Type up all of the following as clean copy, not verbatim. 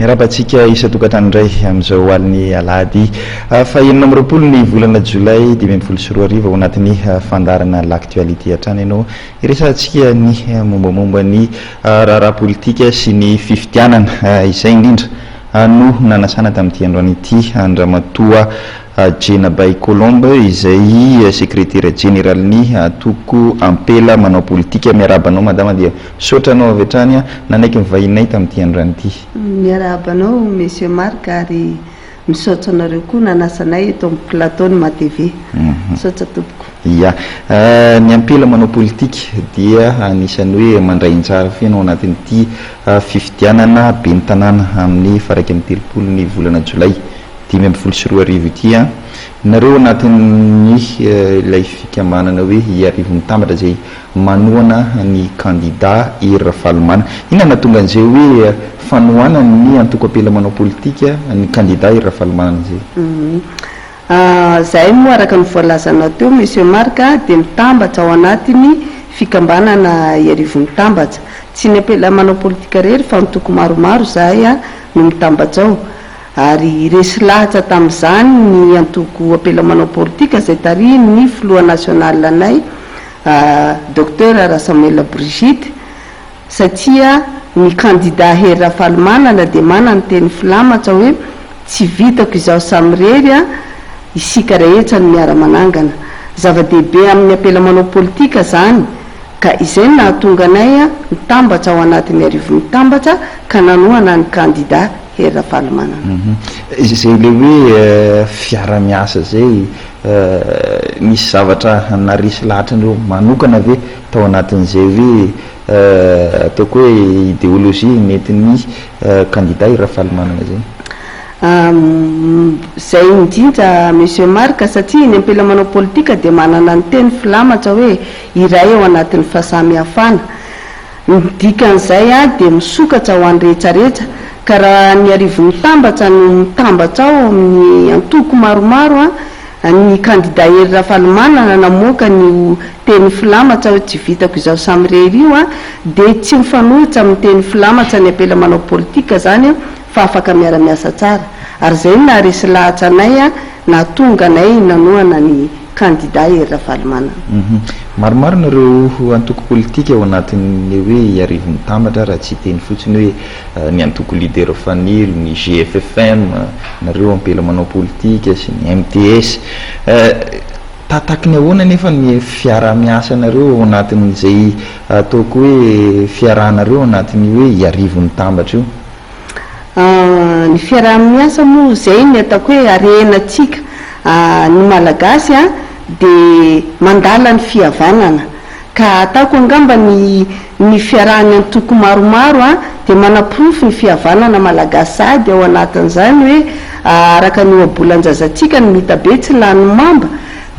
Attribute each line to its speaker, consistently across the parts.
Speaker 1: Rabatsika isa tokatrano indray amin'izao aliny alahady fa enina amby roapolo ny volana jolay 2024 ao anatin'ny fandarana l'actualité hatrany ianao iresantsika ny mombamomba ny raharaha politika sy ny fifidianana izay indrindra no nanasana tamin'ity androany ity Andramatoa Djenabay Colombe izay secrétaire général ny atoko ampela manao politika miarabanao madama dia sotranao avy hatrany nanaiky mivahinay tamin'ity androany ity
Speaker 2: miarabanao monsieur Marc ary misaotra anareo koa nanasanay eto amin'ny plateau ny MATV misaotra tompoko
Speaker 1: ya ny ampela manao politika dia anisany hoe mandray anjara fenao anatin'ity fifidianana ben'ny tanàna amin'ny faraka amin'ny telopolo ny volana jolay 2024 ity nareo anatin'ny ilay fikambanana hoe iarivo mitambatra zay manoana ny candidat Ira Falomana inona tonga an'izay hoe fanoana ny antoko apela manao politika ny candidat Ira Falomana
Speaker 2: zay zay moa araka ny voalazanao teo monsieur Marc dia mitambatra ao anatiny fikambanana iarivo mitambatra tsy ny apela manao politika rery fa mitoko maromaro zay no mitambatra ao ary resy lahatra tamin'izany ny antoko apela manao politika zay tariny filoha national anay docteur Rasamela Brigitte satria ny candidat Ira Falomana dia manana teny filamatra hoe tsy vitako izao samirery isika rehetra ny miara-manangana zava-dehibe amin'ny apela manao politika zany ka izay nahatonga anay mitambatra ao anatin'ny arivo mitambatra ka nanoana ny candidat Ira Falomana
Speaker 1: zay le hoe fiara-miasa zay misy zavatra narisy lahatra andreo manokana ve tao anatin'izay hoe ataoko hoe idéologie mety ny candidat Ira Falomana zay
Speaker 2: zay indrindra monsieur Marc satria ny ampela manao politika dia manana ny teny filamatra hoe iray ao anatin'ny fahasamihafana dikan'izay dia misokatra ho an'ny rehetrarehetra ka raha ny arivo mitambatra no mitambatra ao amin'ny antoko maromaro ny candidat Ira Falomana namoaka ny teny filamatra hoe tsy vitako izao samirery io dia tsy mifanohitra amin'ny teny filamatra ny apela manao politika zany fa afaka miara-miasa tsara ary zay naharesy lahatra anay nahatonga anay nanoana ny candidat Ira Falomana
Speaker 1: maromaro nareo antoko politika ao anatin'ny hoe arivo mitambatra raha tsy teny fotsiny hoe ny antoko leader fanilo ny GFFM nareo ampela manao politika sy ny MTS tatakiny ahoana nefa ny fiara-miasa nareo ao anatin'izay ataoko hoe fiarahanareo anatin'ny hoe arivo mitambatra io
Speaker 2: ny fiaraha-miasa moa zay ny ataoko hoe arenatsika ny malagasy dia mandala ny fihavanana ka ataoko angamba ny fiarahany antoko maromaro dia manaprofo ny fihavanana malagasy sady ao anatin'izany hoe araka ny oabolan-jazatsika ny mitabe tsy lany mamba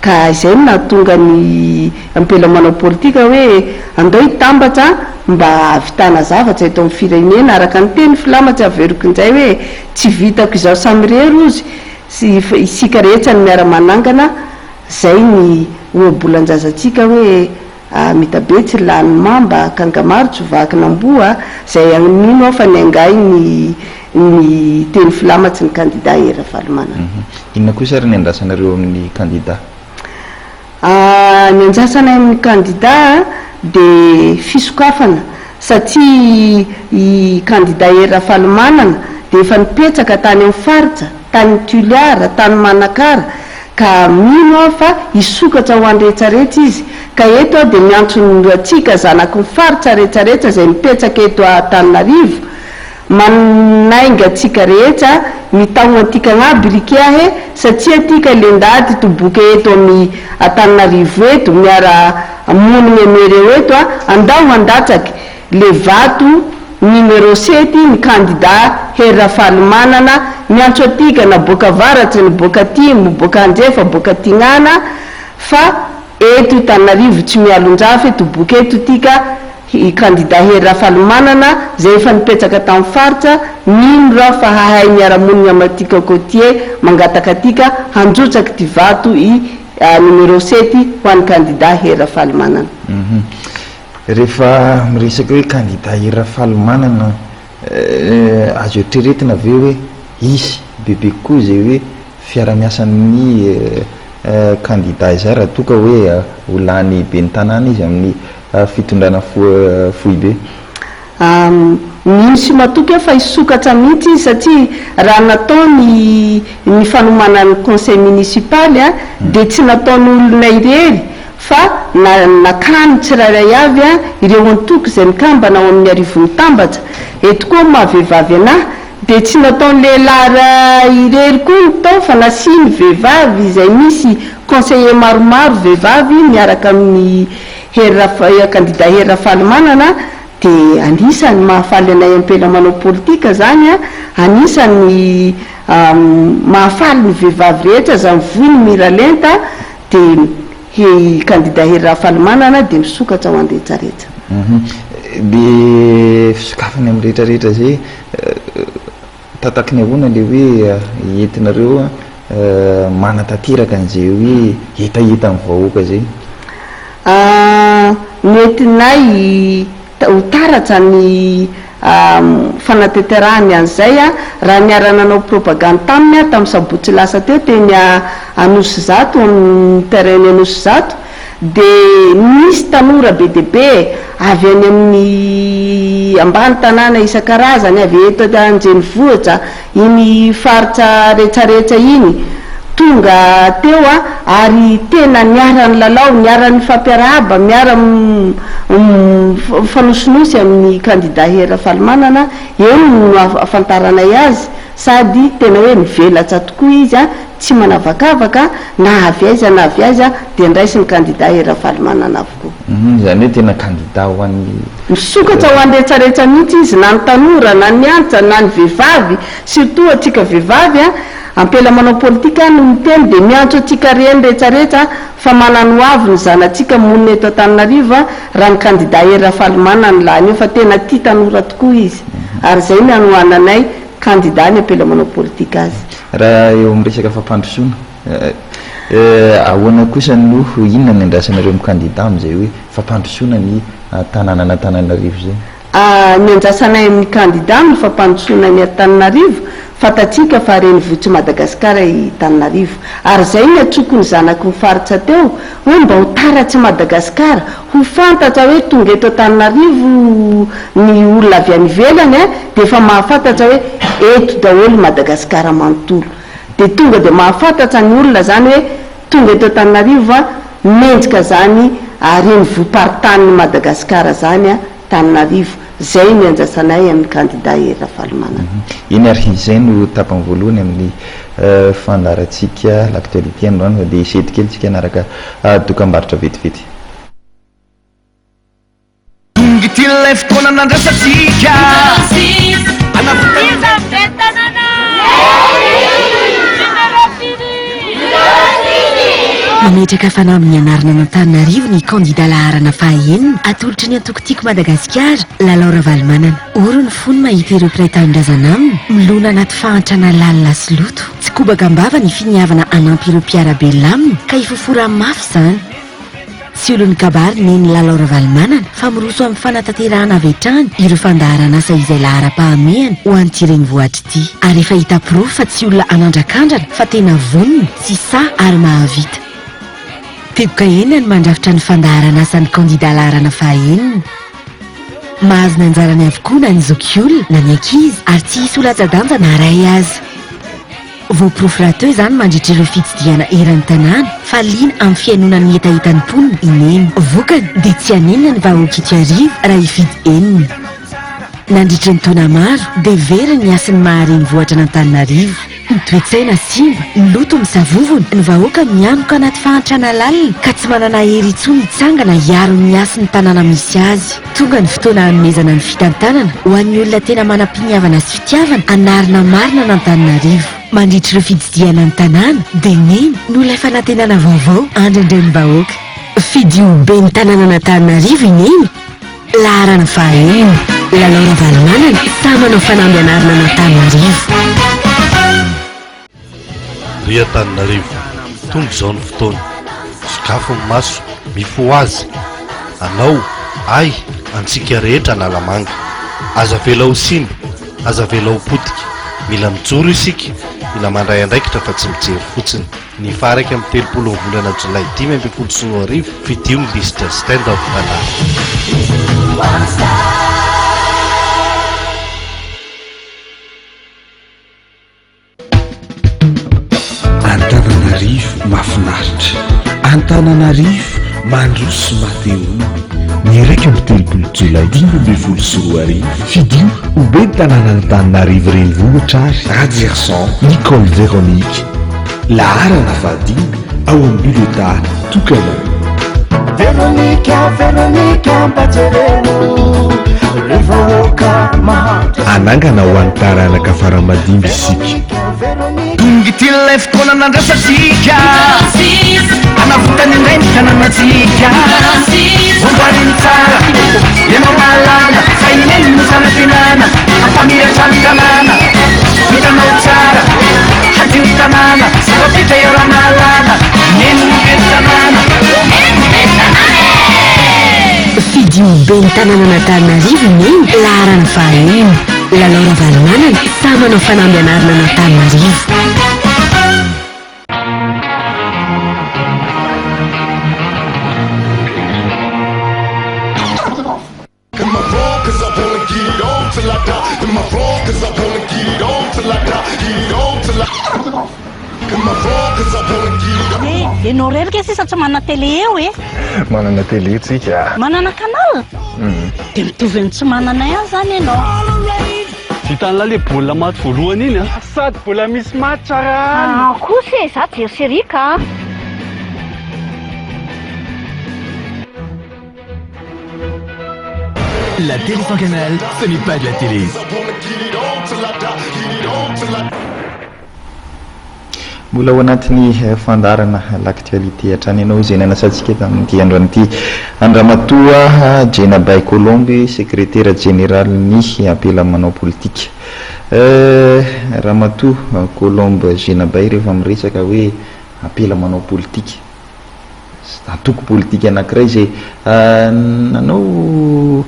Speaker 2: ka izay nahatonga ny ampela manao politika hoe andao hitambatra mba havitana zavatra eto amin'ny firenena araka ny teny filamatra averiko inzay hoe tsy vitako izao samirery ozy sy isika rehetra ny miara-manangana zay ny oabolan-jazatsika hoe mitabe tsy lany mamba kangamaro tsy vakinamboa zay mino fa ny angay ny teny filamatry ny candidat Ira Falomana
Speaker 1: inona kosa ary ny andrasanareo amin'ny candidat
Speaker 2: ny anjasanay amin'ny candidat dia fisokafana satria i candidat Ira Falomana dia efa nipetraka tany amin'ny faritra tany Tuliara tany Manakara ka mino fa isokatra ho an'ny rehetrarehetra izy ka eto dia miantsony atsika zanaky ny faritra rehetrarehetra zay mipetraka eto Antananarivo manainga atsika rehetra mitao atika agnaby rikahe satria atika lendady toboka eto amin'ny Antananarivo eto miara mony memereo eto andao andatsaky le vato numéro 7 ny candidat Ira Falomana miantso atika na boka avaratry ny boka atimo boka andrefa boka tignana fa eto Antananarivo tsy mialondrafa toboka eto tika candidat Ira Falomana zay efa nipetraka tamin'ny faritra mino raha fa hahay miara-monina amatika côtier mangataka atika hanjotsaky ty vato numéro 7 ho an'ny candidat Ira Falomana
Speaker 1: rehefa miresaky hoe candidat Ira Falomana azo eritreretina ve hoe isy bebe koa zay hoe fiara-miasan'ny candidat izay raha toka hoe olany be ny tanàna izy amin'ny fitondrana foibe.
Speaker 2: Mino sy matoky fa hisokatra mihitsy izy satria raha natao ny fanomana ny conseil municipal dia tsy nataony olona irery fa nakany tsirairay avy ireo antoky izay mikambana ao amin'ny arivony tambatra. Eto koa mahavehivavy anahy dia tsy nataony lehilahy irery koa ny tao fa nasiny vehivavy izay misy conseiller maromaro vehivavy miaraka amin'ny candidat Herafalimanana. Dia anisany mahafaly anay ampela manao politika zany anisany mahafaly ny vehivavy rehetra zany voiny miralenta dia candidat Herafalimanana dia misokatra ho an'rehetrarehetra.
Speaker 1: Dia fisokafany amin'ny rehetrarehetra zay tatakiny ahoana le hoe entinareo manatanteraka an'izay hoe hitahita amin'ny vahoaka zay?
Speaker 2: Nentinay ho taratra ny fanateterahany an'izay raha niara-nanao propagande taminy tamin'ny sabotsy lasa teo teny Anosizato amin'ny terrain Anosizato dia misy tanora be dia be avy any amin'ny ambany tanàna isan-karazany avy eto Anjenivohitra iny faritra rehetrarehetra iny tonga teo ary tena niara-ny lalao niara-ny fampiarahaba miara fanosonosy amin'ny candidat Herafalimanana eo no afantaranay azy sady tena hoe mivelatra tokoa izy tsy manavakavaka na avy aiza na avy aiza dia ndraisy ny candidat Herafalimanana avokoa.
Speaker 1: Zany hoe tena candidat ho an'ny
Speaker 2: misokatra ho an'rehetrarehetra mihitsy izy na ny tanora na ny antitra na ny vehivavy surtout atsika vehivavy ampela manao politika no miteny dia miantso atsika reny rehetrarehetra fa manano avy ny zanatsika monina eto Antananarivo raha ny candidat Herafalimanana lany eo fa tena tia tanora tokoa izy ary zay ny anohananay candidat ny ampela manao politika azy.
Speaker 1: Raha eo amin'ny resaka fampandrosoana ahoana kosa no inona ny andrasanareo amin'ny candidat amin'izay hoe fampandrosoana ny tanàna Antananarivo zay?
Speaker 2: Ny andrasanay amin'ny candidat ny fampandrosoana ny Antananarivo fatatsika fa renivohitsy Madagasikara i Antananarivo ary zay ny atsoko ny zanako mifaritra teo hoe mba ho taratsy Madagasikara ho fantatra hoe tonga eto Antananarivo ny olona avy any ivelany dia efa mahafantatra hoe eto daholo Madagasikara manontolo dia tonga dia mahafantatra ny olona zany hoe tonga eto Antananarivo mendrika zany renivohim-paritany Madagasikara zany Antananarivo. Zay ny anjasanay amin'ny candidat Herafalimanana.
Speaker 1: Iny ary izay no tapany voalohany amin'ny fandarantsika l'actualité androany dia sedy kely tsika anaraka dokam-barotra vetivety.
Speaker 3: Ilay fotoana nandrasatsika
Speaker 4: mametraka fanahy amin'ny anarana n'Antananarivo ny candidat laharana fahaenina atolotry ny antoko-tiako Madagasikara Laura Valimanana. Oro ny fony mahita ireo mpiray tanindrazana aminy milona anaty fahantrana lalina sy loto tsy kobakambava ny finiavana anampy ireo mpiarabelona aminy ka ifofora mafy zany. Tsy olon'ny kabary neny Laura Valimanana fa miroso amin'ny fanatanterahana avy hatrany ireo fandaharana asa izay lahara-pahamehana ho an'ity renivohitra ity ary efa hita pirofo fa tsy olona anandrakandrana fa tena vonona sy sa ary mahavita. Teboka enina ny mandrafitra ny fandaharana asan'ny candidat laharana fahaenina. Mahazo ny anjarany avokoa na ny zokiolona na ny ankizy ary tsy hisy olatsa-danja na ray azy. Voaprofo-rateo izany mandritra ireo fitsidiana eran'ny tanàna fa liana amin'ny fiainonany hetahitany mponina ineny. Vokany dia tsy hanenina ny vahoaka ity arivo raha hifidy enina. Nandritra ny taona maro dia very ny asan'ny maharenivohitra n'Antananarivo. Ny toe-tsaina simba, ny loto misavovona, ny vahoaka mianoka anaty fahantrana lalina ka tsy manana hery intsony hitsangana hiaro ny asan'ny tanàna misy azy. Tonga ny fotoana hanomezana ny fitantanana ho an'ny olona tena manam-piniavana sy fitiavana anarina marina n'Antananarivo. Mandritra ireo fididiana ny tanàna dia neny no ilay fanantenana vaovao andrindray ny vahoaka. Fidio be ny tanàna n'Antananarivo ineny laharana fahaenina Laura Valimanana samy manao fanamby anarina n'Antananarivo.
Speaker 5: Ry Antananarivo, tonga izao ny fotoana, sakafo ny maso mifo azy, anao ay antsika rehetra nalamanga, aza vela ho simba aza velao potika mila mijoro isika mila mandray andraikitra fa tsy mijery fotsiny ny faraka amin'ny 30 volana jolay 2025 fidio ny lisitra stand up bana
Speaker 6: Antananarivo mahafinaritra, Antananarivo mandroso mateona. Ny raika amin'ny 30 jolay 2024 fidio ho be tanàna Antananarivo renivohitra ary Radierson Nicole Véronique laharana vadiny ao amin'ny bilota tokana anangana ho an'ny taranaka faramadimby isika
Speaker 3: tonga ty lay fotoana nandrasatsika anavotany indray ny tanànatsika ombariny tsara ianao mahalala fa ineny no sanantenana ampamiratra ny tanàna hitanao tsara hadio tanàna zavapita ioranaalana ineny no be tanàna
Speaker 4: fidio be ny tanàna n'Antananarivo neny laharana fahaenina lalao ravalomanana samy manao fanambianarana n'Antananarivo.
Speaker 7: Ianao rerika sisa tsy manana télé eo e?
Speaker 1: Manana télé tsika.
Speaker 7: Manana canal? Dia mitovy ny tsy mananay any zany ianao.
Speaker 8: Hitan'la le baolina maty voalohany iny a sady bola misy maty tsara
Speaker 7: Kosa e, za jery serika.
Speaker 3: La télé sans canal, ce n'est pas de la télé.
Speaker 1: mbola ao anatin'ny fandarana l'actualité hatrany ianao izay nanasantsika tamin'ity androanyity Andramatoa Djenabay Colombe secrétaire général ny apela manao politique Ramatoa Colombe Djenabay rehefa miresaka hoe apela manao politique atoko politique anankiray izay nanao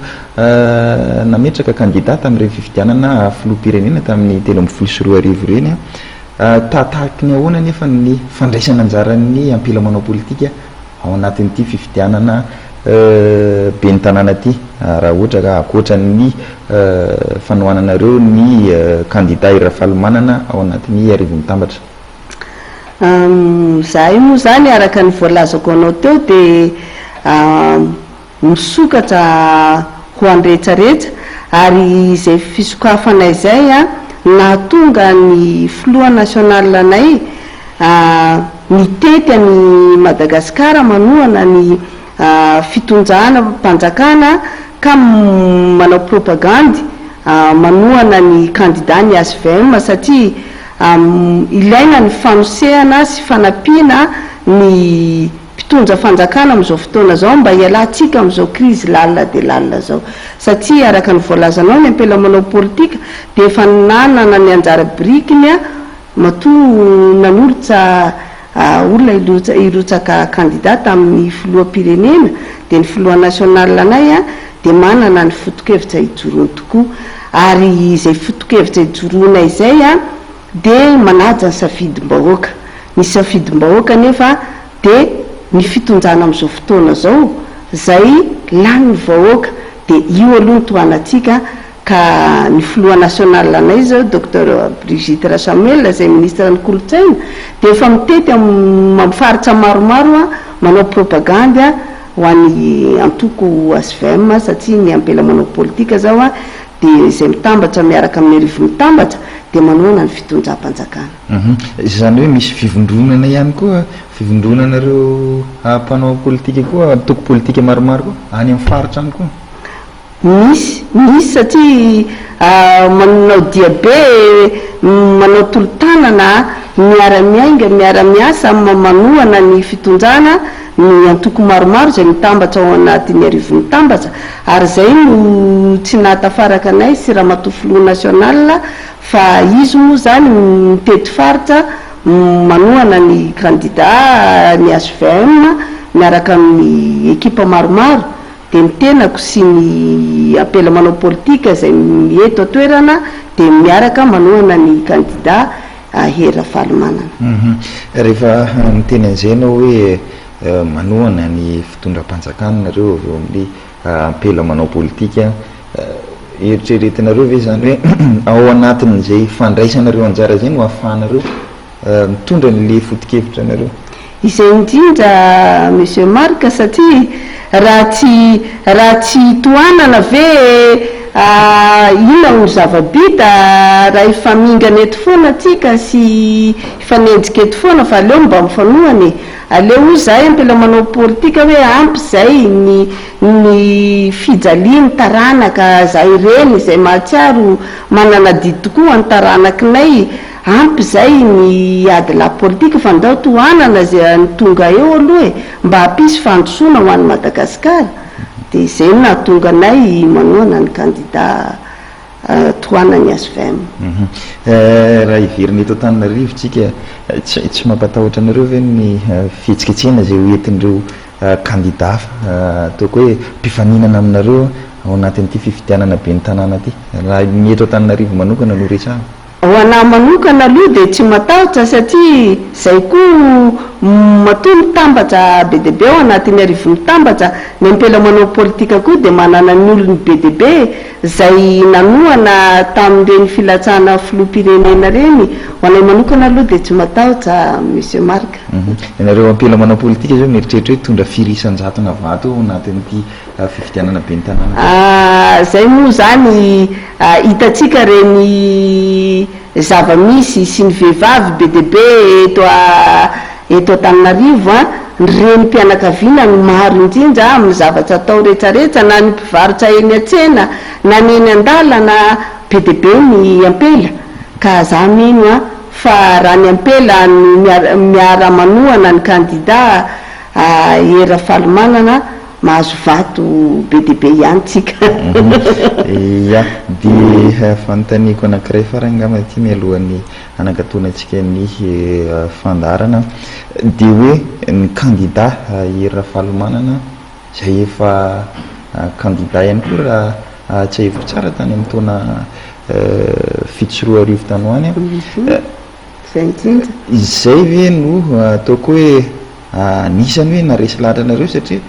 Speaker 1: nametraka kandidata amin'ireny fifidianana filoham-pirenena tamin'ny 2024 reny tahatahaky ny ahoana nefa ny fandraisana anjaran'ny ampela manao politika ao anatin'ity fifidianana be ny tanàna ty raha ohatra ka akoatran'ny fanohananareo ny candidat irafalimanana ao anatin'ny arivo mitambatra.
Speaker 2: Za io moa zany araka ny voalazako anao teo dia misokatra ho an'rehetrarehetra ary izay fisokafanay zay a nahatonga ny filoha national anay nitety any Madagasikara manohana ny fitonjana mpanjakana ka manao propagandy manohana ny candidat ny ASVM satria ilaina ny fanosehana sy fanampiana ny mpitondra fanjakana amin'izao fotoana zao mba hialantsika amin'izao crise lalina dia lalina zao satria araka ny voalazanao ny ampela manao politika dia efa nanana ny anjara birikiny a matoa nanolotra olona irotsaka kandidata amin'ny filoham-pirenena dia ny filoha national anay a dia manana ny foto-kevitra hijoroany tokoa ary izay foto-kevitra hijoroana izay a dia manaja ny safidim-bahoaka ny safidim-bahoaka nefa dia ny fitonjana amin'izao fotoana zao zay lany vahoaka dia io aloha ny toanatsika ka ny filoha national anay zao Dr Brigitte Rasamuel zay ministre ny kolotsaina dia efa mitety mamifaritra maromaro a manao propagandy ho an'ny antoko ASVM satria ny ampela manao politika zao a dia izay mitambatra miaraka amin'ny arivo mitambatra dia manoana ny fitondram-panjakana.
Speaker 1: Izany hoe misy fivondronana ihany koa fivondronanareo mpanao politika koa antoko politika maromaro koa any amin'ny faritra any koa.
Speaker 2: Misy satria manao diabe manao tolotanana miara-miainga miara-miasa manohana ny fitonjana ny antoko maromaro zay mitambatra ao anatin'ny arivo mitambatra ary zay no tsy nahatafaraka anay sy Ramatoa filoha national fa izy moa zany mitety faritra manohana ny candidat ny ASVM miaraka amin'ny ekipa maromaro de ny tenako sy ny apela manao politika zay mieto atoerana de miaraka manohana ny candidat Hera Falomanana.
Speaker 1: Rehefa miteny an'izay anao hoe manohana ny fitondram-panjakana nareo avy eo amin'ny apela manao politika, eritreretinareo ve zany hoe ao anatin'izay fandraisanareo anjara zay no ahafahanareo mitondra n'le foto-kevitra nareo?
Speaker 2: Izay indrindra monsieur Marc, satria raha tsy toanana ve ina ho zava-bita raha ifamingana eto foana atsika sy ifanenjika eto foana fa aleo mba mifanohany, aleo zahay ampela manao politika hoe ampy zay ny fijaliany taranaka zay ireny zay mahatsiaro manana didy tokoa any taranakinay, ampy zay ny ady la politika fa ndao toanana zay ny tonga eo aloha mba hampisy fandrosoana ho an'ny Madagasikara, de zay nahatonga anay manohana ny candidat toanany ASVM.
Speaker 1: Raha iverina eto Antananarivo tsika tsy mampatahotra anareo ve ny fihetsiketsehana zay hoentin'ireo candidat ataoko hoe mpifaninana aminareo ao anatin'ity fifidianana be ny tanàna ty, raha ny eto Antananarivo manokana no resahana?
Speaker 2: Ho anahy manokana aloha de tsy matahotra satria zay koa matoa mitambatra be dia be ao anatin'ny arivo mitambatra, ny ampela manao politika koa de manana ny olony be dia be zay nanohana tamin'ireny filatsahana filoham-pirenena reny. Ho anahy manokana aloha de tsy matahotra monsieur Marc.
Speaker 1: Nareo ampela manao politika zao mieritreritra hoe tondra firisan-jato na vato ao anatin'ity fifidianana be ny tanàna?
Speaker 2: Zay moa zany hitatsika reny zava-misy sy ny vehivavy be dia be eto Antananarivo reny mpianakaviana ny maro indrindra amin'ny zavatra atao rehetrarehetra, na ny mpivarotra eny an-tsena na ny eny an-dalana be dia be ny ampela, ka za mino fa raha ny ampela miara manohana ny candidat Hera Falomanana mahazo vato be dia be ihany tsika.
Speaker 1: Ya, dia fanontaniako anankiray farany angamba ty mialohan'ny anakatona antsika ny fandarana, dia hoe ny candidat Hera Falomanana zay efa candidat ihany koa raha tsy aheviko tsara tany amin'ny taona fito sy roa arivo tany hoany izay ve no ataoko hoe anisany hoe naresy lahatra anareo, satria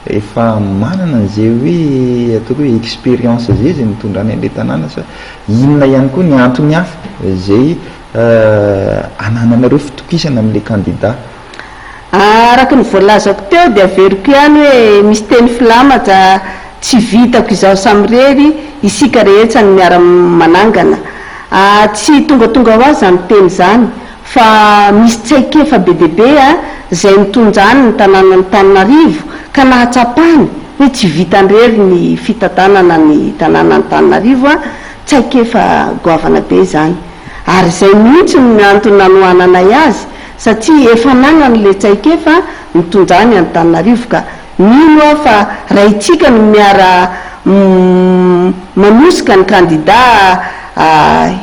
Speaker 1: efa manana an'izay hoe ataoko hoe expérience zay zay mitondrany an'le tanàna, sa inona ihany koa ny antony hafa zay anananareo fitokisana amin'le candidat?
Speaker 2: Araka ny voalazako teo de averiko ihany hoe misy teny filamatra tsy vitako izao samirery isika rehetra ny miara manangana, tsy tongatonga ho azy zany teny zany fa misy tsaikefa be dia be zay mitondrany ny tanàna ny Tananarivo ka nahatsapany hoe tsy vitandrery ny fitantanana ny tanàna ny Tananarivo, tsaikefa goavana be zany, ary zay mihitsy ny antony nanohananay azy satria efa nanany le tsaikefa mitondrany any Tananarivo, ka mino fa raha itsika no miara manosika ny candidat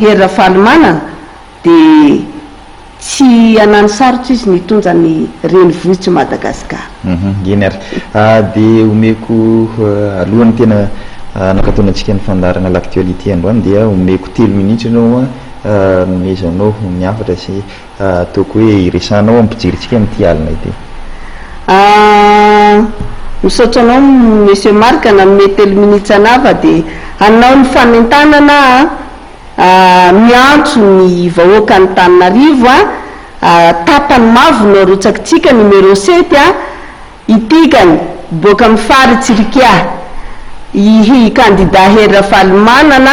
Speaker 2: Hera Falomanana de tsy anany sarotra izy nitondra ny renivohitsy Madagasikara.
Speaker 1: Eny ary dia omeko alohan'ny tena nakataonantsika ny fandarana l'actualité androany dia omeko 3 minitra ianao nomezanao miafatra sy ataoko hoe iresanao ampijeritsika amin'ity alina ity.
Speaker 2: Misaotra anao monsieur Marc nanome 3 minitra anafa de anao ny fanentanana miantso ny vahoaka ny Tananarivo tapany mavo no arotsakitsika numéro 7 itikany boaka amin'ny faritsirika i candidat Hera Falomanana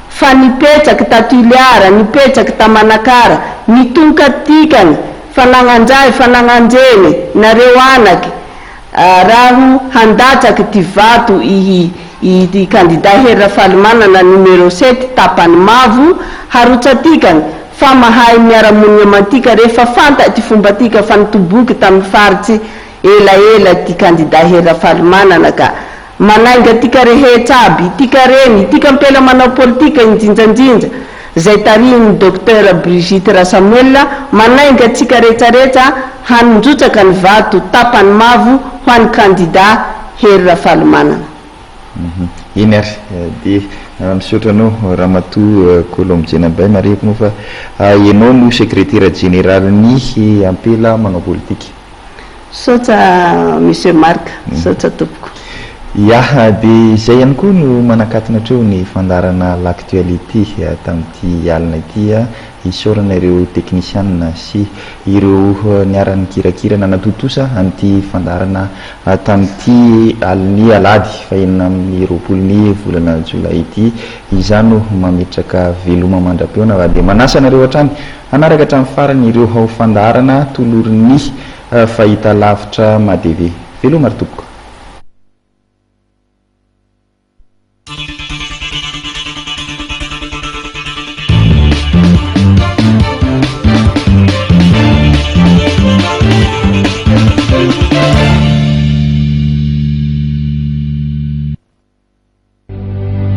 Speaker 2: fa nipetraky tato Iliara, nipetraky ta Manakara, nitonka tikany fanagnanjay fananganjeny nareo anaky raho handatraky ty vato i candidat Hera Falomanana numéro 7 tapany mavo harotsatikany fa mahay miara-monina matika rehefa fanta ty fomba tika fa nitoboky tamin'ny faritsy elaela ty candidat Hera Falomanana, ka manainga tika rehetra aby tika reny tika mpela manao politika indrindrandrindra zay tariny docteur Brigitte Rasamuel manainga tsika rehetrarehetra hanonjotraka ny vato tapany mavo ho an'ny candidat Hera Falomanana.
Speaker 1: iny ary dia misotranao Ramatoa Kolomjenabay mariako moa fa ianao no secrétaire généralny Ampela manao politika.
Speaker 2: Saotra monsieur Marc, saotra tompoko.
Speaker 1: Ya dia izay ihany koa no manakatona hatreo ny fandarana l'actualité tamin'ity alina ity isaorana ireo technicienne sy ireo niarany kirakira nanatotosa an'ity fandarana tamin'ity aliny alady fahenina amin'ny 20 volana jolay ity. Izany no mametraka veloma mandram-peona dia manasa nareo hatrany hanaraka hatramin'ny farany ireo fandarana tolorin'ny fahita lavitra madeve. Veloma ary tompoko.